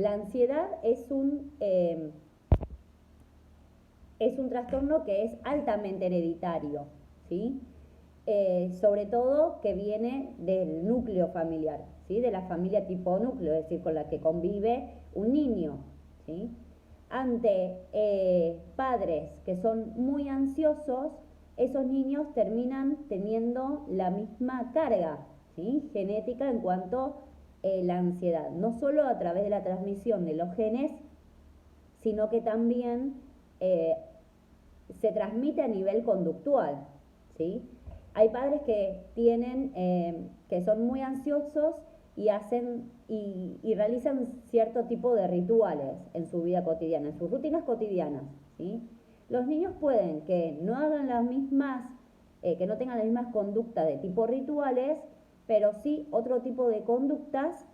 la ansiedad es un trastorno que es altamente hereditario, ¿sí? Sobre todo que viene del núcleo familiar, ¿sí? De la familia tipo núcleo, es decir, con la que convive un niño, ¿sí? Ante padres que son muy ansiosos, esos niños terminan teniendo la misma carga, ¿sí? Genética en cuanto a la ansiedad, no solo a través de la transmisión de los genes, sino que también se transmite a nivel conductual, ¿sí? Hay padres que tienen, que son muy ansiosos y hacen y realizan cierto tipo de rituales en su vida cotidiana, en sus rutinas cotidianas, ¿sí? Los niños pueden que no hagan las mismas, que no tengan las mismas conductas de tipo rituales, pero sí otro tipo de conductas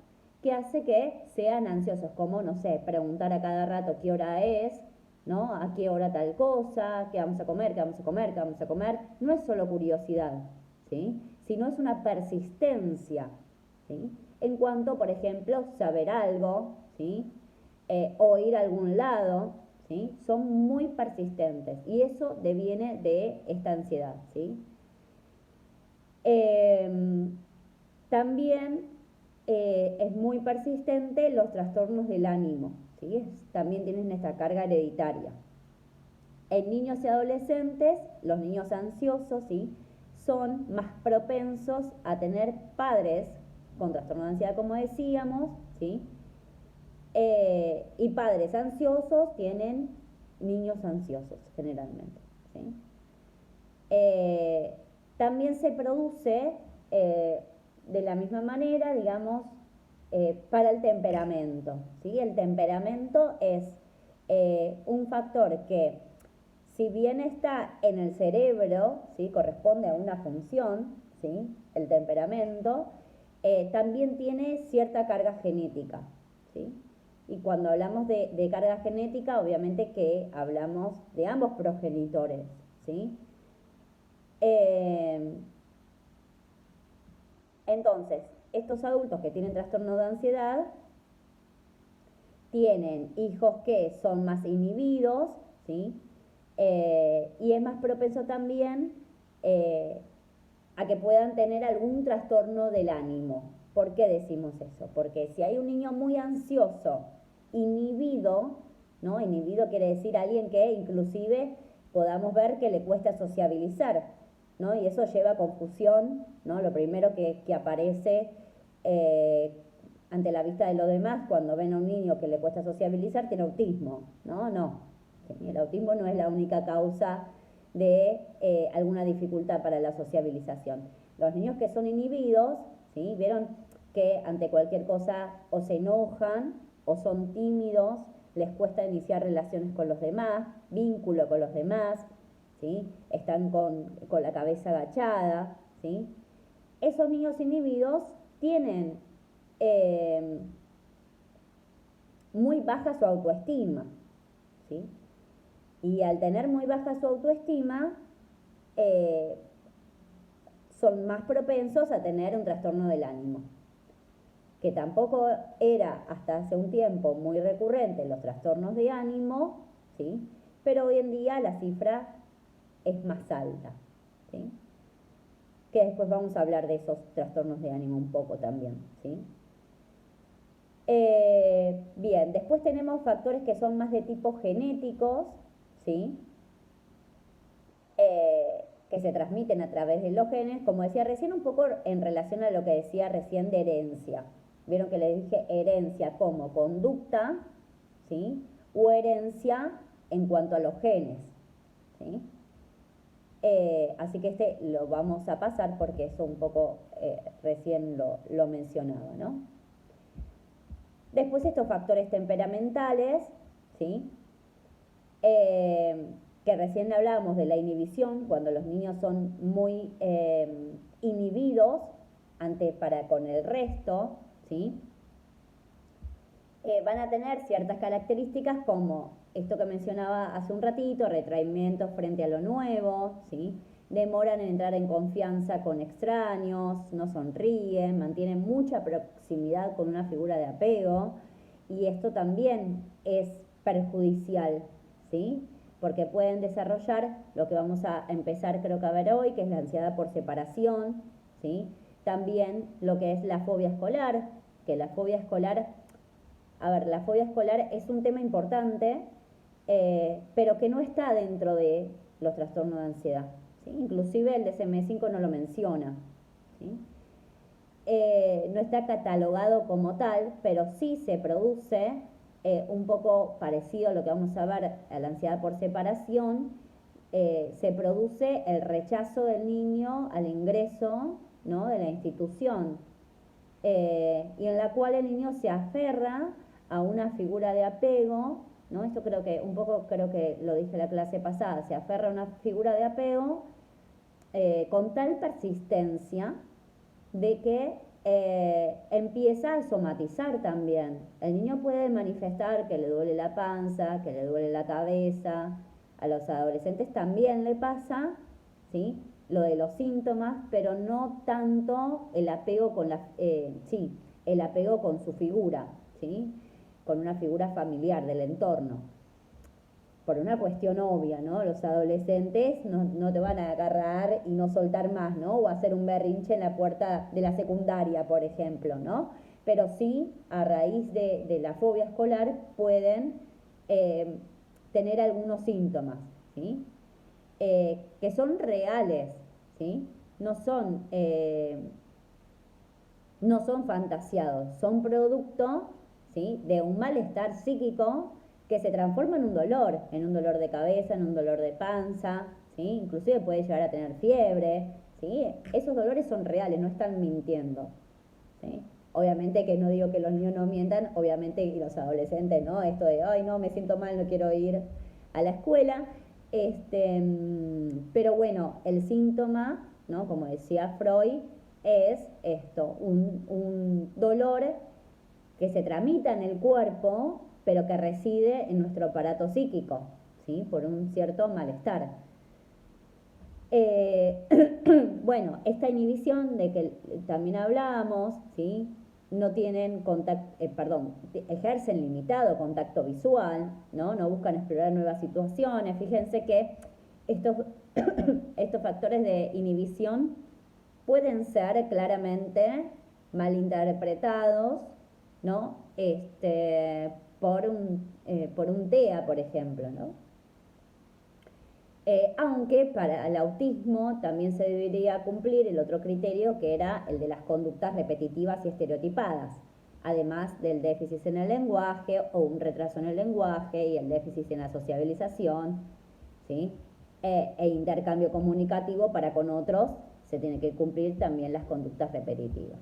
que hace que sean ansiosos, como, no sé, preguntar a cada rato qué hora es, ¿no? ¿A qué hora tal cosa? ¿Qué vamos a comer? ¿Qué vamos a comer? ¿Qué vamos a comer? No es solo curiosidad, ¿sí? Sino es una persistencia, ¿sí? En cuanto, por ejemplo, saber algo, ¿sí? O ir a algún lado, ¿sí? Son muy persistentes y eso deviene de esta ansiedad, ¿sí? También es muy persistente los trastornos del ánimo, ¿sí? También tienen esta carga hereditaria. En niños y adolescentes, los niños ansiosos, ¿sí? Son más propensos a tener padres con trastorno de ansiedad, como decíamos, ¿sí? Y padres ansiosos tienen niños ansiosos, generalmente, ¿sí? También se produce de la misma manera, digamos, para el temperamento, ¿sí? El temperamento es un factor que, si bien está en el cerebro, ¿sí? Corresponde a una función, ¿sí? El temperamento, también tiene cierta carga genética, ¿sí? Y cuando hablamos de carga genética, obviamente que hablamos de ambos progenitores, ¿sí? Entonces, estos adultos que tienen trastorno de ansiedad tienen hijos que son más inhibidos, ¿sí? Y es más propenso también a que puedan tener algún trastorno del ánimo. ¿Por qué decimos eso? Porque si hay un niño muy ansioso, inhibido, ¿no? Inhibido quiere decir alguien que inclusive podamos ver que le cuesta sociabilizar, ¿no? Y eso lleva a confusión, ¿no? Lo primero que aparece ante la vista de los demás cuando ven a un niño que le cuesta sociabilizar, tiene autismo, ¿no? No. El autismo no es la única causa de alguna dificultad para la sociabilización. Los niños que son inhibidos, ¿sí? Vieron que ante cualquier cosa o se enojan o son tímidos, les cuesta iniciar relaciones con los demás, vínculo con los demás, ¿sí? Están con la cabeza agachada, ¿sí? Esos niños inhibidos tienen muy baja su autoestima, ¿sí? Y al tener muy baja su autoestima, son más propensos a tener un trastorno del ánimo, que tampoco era hasta hace un tiempo muy recurrente los trastornos de ánimo, ¿sí? Pero hoy en día la cifra es más alta, ¿sí? Que después vamos a hablar de esos trastornos de ánimo un poco también, ¿sí? Bien, después tenemos factores que son más de tipo genéticos, ¿sí? Que se transmiten a través de los genes, como decía recién, un poco en relación a lo que decía recién de herencia. Vieron que les dije herencia como conducta, ¿sí? O herencia en cuanto a los genes, ¿sí? Así que este lo vamos a pasar porque eso un poco recién lo mencionaba, ¿no? Después estos factores temperamentales, ¿sí? Que recién hablábamos de la inhibición, cuando los niños son muy inhibidos para con el resto, ¿sí? Van a tener ciertas características como esto que mencionaba hace un ratito, retraimiento frente a lo nuevo, ¿sí? Demoran en entrar en confianza con extraños, no sonríen, mantienen mucha proximidad con una figura de apego y esto también es perjudicial, ¿sí? Porque pueden desarrollar lo que vamos a empezar creo que a ver hoy, que es la ansiedad por separación, ¿sí? También lo que es la fobia escolar, que la fobia escolar, a ver, la fobia escolar es un tema importante, pero que no está dentro de los trastornos de ansiedad, ¿sí? Inclusive el DSM-5 no lo menciona, ¿sí? No está catalogado como tal, pero sí se produce un poco parecido a lo que vamos a ver a la ansiedad por separación, se produce el rechazo del niño al ingreso, ¿no?, de la institución, y en la cual el niño se aferra a una figura de apego, ¿no? Esto creo que un poco creo que lo dije en la clase pasada, se aferra a una figura de apego con tal persistencia de que empieza a somatizar también. El niño puede manifestar que le duele la panza, que le duele la cabeza. A los adolescentes también le pasa, ¿sí?, lo de los síntomas, pero no tanto el apego con el apego con su figura, ¿sí?, con una figura familiar del entorno. Por una cuestión obvia, ¿no? Los adolescentes no te van a agarrar y no soltar más, ¿no? O hacer un berrinche en la puerta de la secundaria, por ejemplo, ¿no? Pero sí, a raíz de la fobia escolar, pueden tener algunos síntomas, ¿sí?, que son reales, ¿sí? No son fantasiados, son producto, ¿sí?, de un malestar psíquico que se transforma en un dolor de cabeza, en un dolor de panza, ¿sí? Inclusive puede llegar a tener fiebre, ¿sí? Esos dolores son reales, no están mintiendo, ¿sí? Obviamente que no digo que los niños no mientan, obviamente, y los adolescentes, ¿no? Esto de, ay, no, me siento mal, no quiero ir a la escuela. Pero bueno, el síntoma, ¿no?, como decía Freud, es esto, un dolor que se tramita en el cuerpo, pero que reside en nuestro aparato psíquico, ¿sí?, por un cierto malestar. Bueno, esta inhibición de que también hablábamos, ¿sí?, no tienen ejercen limitado contacto visual, ¿no? No buscan explorar nuevas situaciones. Fíjense que estos factores de inhibición pueden ser claramente malinterpretados, ¿no?, por un TEA, por ejemplo, ¿no? Aunque para el autismo también se debería cumplir el otro criterio, que era el de las conductas repetitivas y estereotipadas, además del déficit en el lenguaje o un retraso en el lenguaje y el déficit en la sociabilización, ¿sí?, e intercambio comunicativo para con otros. Se tienen que cumplir también las conductas repetitivas.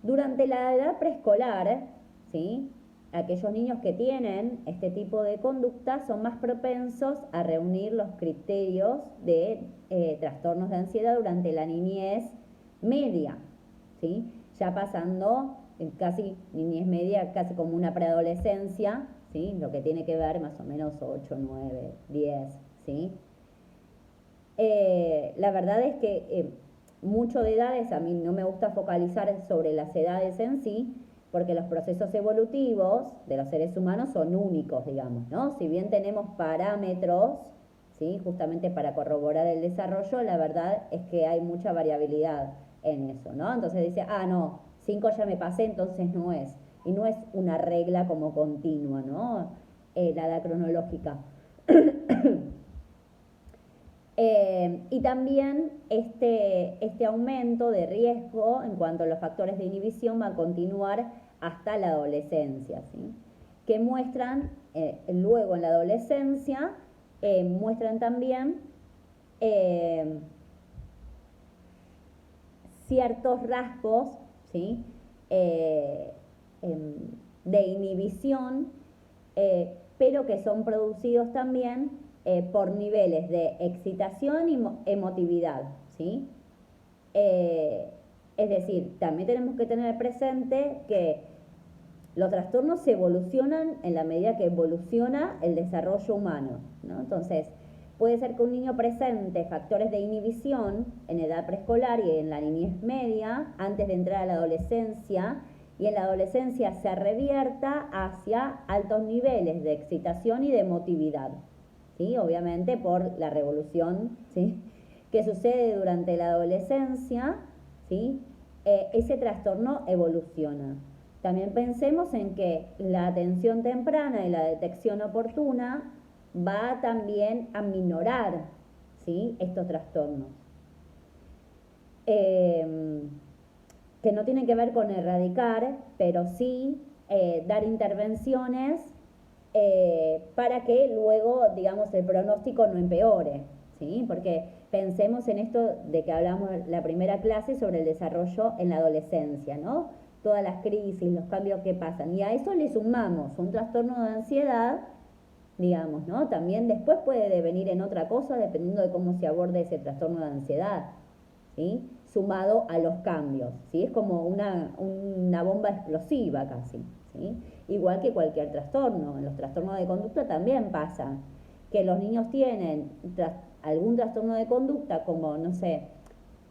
Durante la edad preescolar, ¿sí?, aquellos niños que tienen este tipo de conductas son más propensos a reunir los criterios de trastornos de ansiedad durante la niñez media, ¿sí?, ya pasando casi niñez media, casi como una preadolescencia, ¿sí?, lo que tiene que ver más o menos 8, 9, 10, ¿sí? La verdad es que mucho de edades, a mí no me gusta focalizar sobre las edades en sí, porque los procesos evolutivos de los seres humanos son únicos, digamos, ¿no? Si bien tenemos parámetros, ¿sí?, justamente para corroborar el desarrollo, la verdad es que hay mucha variabilidad en eso, ¿no? Entonces dice, no, 5 ya me pasé, entonces no es. Y no es una regla como continua, ¿no? La edad cronológica. Y también este aumento de riesgo en cuanto a los factores de inhibición va a continuar hasta la adolescencia, ¿sí?, que muestran luego en la adolescencia, muestran también ciertos rasgos, ¿sí?, de inhibición, pero que son producidos también por niveles de excitación y emotividad, ¿sí? Es decir, también tenemos que tener presente que los trastornos se evolucionan en la medida que evoluciona el desarrollo humano, ¿no? Entonces, puede ser que un niño presente factores de inhibición en edad preescolar y en la niñez media, antes de entrar a la adolescencia, y en la adolescencia se revierta hacia altos niveles de excitación y de emotividad, ¿sí? Obviamente por la revolución, ¿sí?, que sucede durante la adolescencia, ¿sí? Ese trastorno evoluciona. También pensemos en que la atención temprana y la detección oportuna va también a minorar, ¿sí?, estos trastornos. Que no tienen que ver con erradicar, pero sí dar intervenciones para que luego, digamos, el pronóstico no empeore, ¿sí? Porque pensemos en esto de que hablamos en la primera clase sobre el desarrollo en la adolescencia, ¿no? Todas las crisis, los cambios que pasan. Y a eso le sumamos un trastorno de ansiedad, digamos, ¿no? También después puede devenir en otra cosa dependiendo de cómo se aborde ese trastorno de ansiedad, ¿sí? Sumado a los cambios, ¿sí? Es como una bomba explosiva casi, ¿sí? Igual que cualquier trastorno. En los trastornos de conducta también pasa que los niños tienen algún trastorno de conducta como, no sé,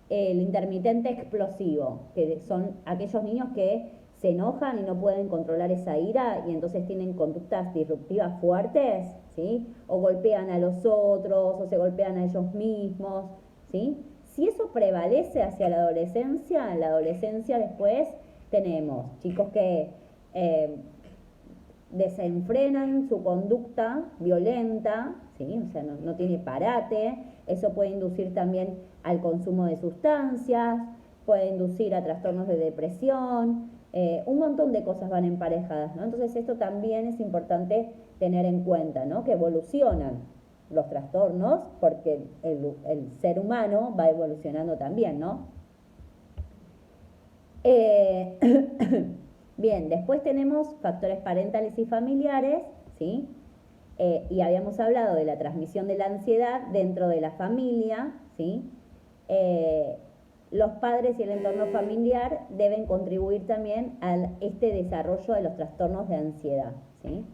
el intermitente explosivo, que son aquellos niños que se enojan y no pueden controlar esa ira y entonces tienen conductas disruptivas fuertes, ¿sí? O golpean a los otros, o se golpean a ellos mismos, ¿sí? Si eso prevalece hacia la adolescencia, en la adolescencia después tenemos chicos que desenfrenan su conducta violenta, ¿sí? O sea, no tiene parate. Eso puede inducir también al consumo de sustancias, puede inducir a trastornos de depresión, un montón de cosas van emparejadas, ¿no? Entonces esto también es importante tener en cuenta, ¿no? Que evolucionan los trastornos porque el ser humano va evolucionando también, ¿no? Bien, después tenemos factores parentales y familiares, ¿sí? Y habíamos hablado de la transmisión de la ansiedad dentro de la familia, ¿sí? Los padres y el entorno familiar deben contribuir también a este desarrollo de los trastornos de ansiedad, ¿sí?